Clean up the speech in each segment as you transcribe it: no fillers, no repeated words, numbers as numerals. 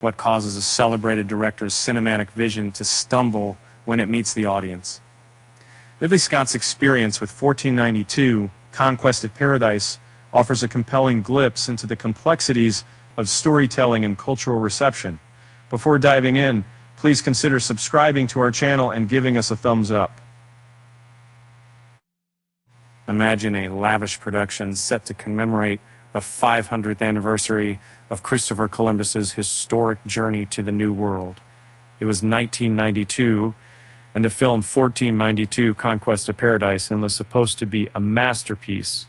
what causes a celebrated director's cinematic vision to stumble when it meets the audience. Ridley Scott's experience with 1492, Conquest of Paradise, offers a compelling glimpse into the complexities of storytelling and cultural reception. Before diving in, please consider subscribing to our channel and giving us a thumbs up. Imagine a lavish production set to commemorate the 500th anniversary of Christopher Columbus's historic journey to the New World. It was 1992, and the film 1492, Conquest of Paradise, was supposed to be a masterpiece.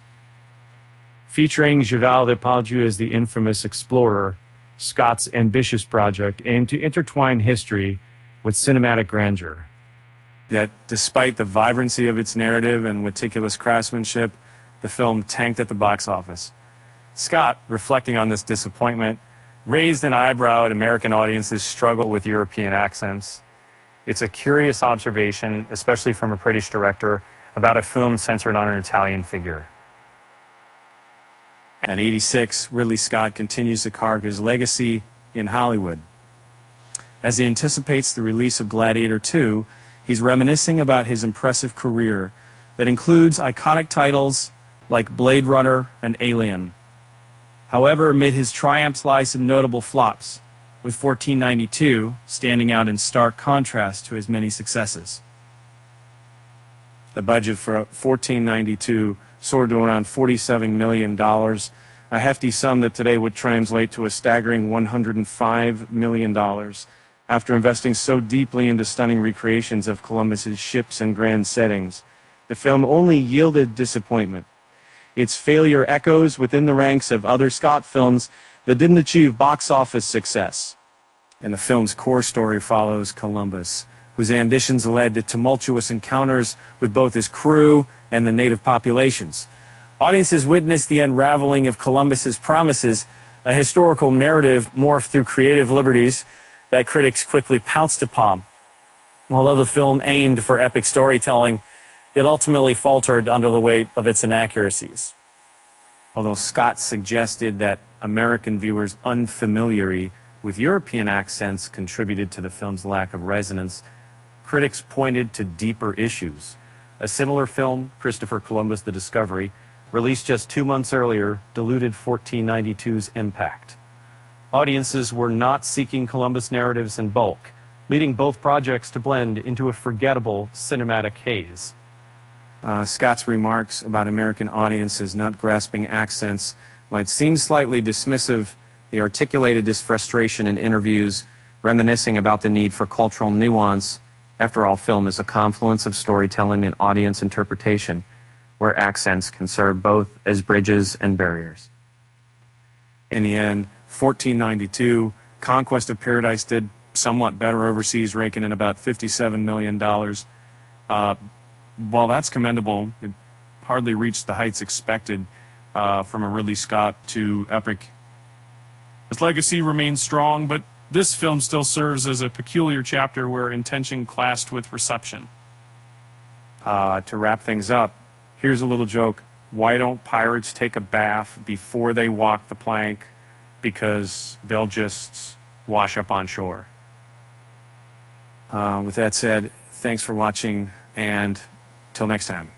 Featuring Gerald Depardieu as the infamous explorer, Scott's ambitious project aimed to intertwine history with cinematic grandeur. Yet, despite the vibrancy of its narrative and meticulous craftsmanship, the film tanked at the box office. Scott, reflecting on this disappointment, raised an eyebrow at American audiences' struggle with European accents. It's a curious observation, especially from a British director, about a film centered on an Italian figure. At 86, Ridley Scott continues to carve his legacy in Hollywood. As he anticipates the release of Gladiator II, he's reminiscing about his impressive career that includes iconic titles like Blade Runner and Alien. However, amid his triumphs lie some notable flops, with 1492 standing out in stark contrast to his many successes. The budget for 1492 soared to around $47 million, a hefty sum that today would translate to a staggering $105 million. After investing so deeply into stunning recreations of Columbus's ships and grand settings, the film only yielded disappointment. Its failure echoes within the ranks of other Scott films that didn't achieve box office success. And the film's core story follows Columbus, whose ambitions led to tumultuous encounters with both his crew and the native populations. Audiences witnessed the unraveling of Columbus's promises, a historical narrative morphed through creative liberties that critics quickly pounced upon. Although the film aimed for epic storytelling, it ultimately faltered under the weight of its inaccuracies. Although Scott suggested that American viewers' unfamiliarity with European accents contributed to the film's lack of resonance, critics pointed to deeper issues. A similar film, Christopher Columbus: The Discovery, released just 2 months earlier, diluted 1492's impact. Audiences were not seeking Columbus narratives in bulk, leading both projects to blend into a forgettable cinematic haze. Scott's remarks about American audiences not grasping accents might seem slightly dismissive. He articulated this frustration in interviews, reminiscing about the need for cultural nuance. After all, film is a confluence of storytelling and audience interpretation, where accents can serve both as bridges and barriers. In the end, 1492, Conquest of Paradise did somewhat better overseas, raking in about $57 million. While that's commendable, it hardly reached the heights expected from a Ridley Scott to epic. His legacy remains strong, but this film still serves as a peculiar chapter where intention clashed with reception. To wrap things up, here's a little joke. Why don't pirates take a bath before they walk the plank? Because they'll just wash up on shore. With that said, thanks for watching, and till next time.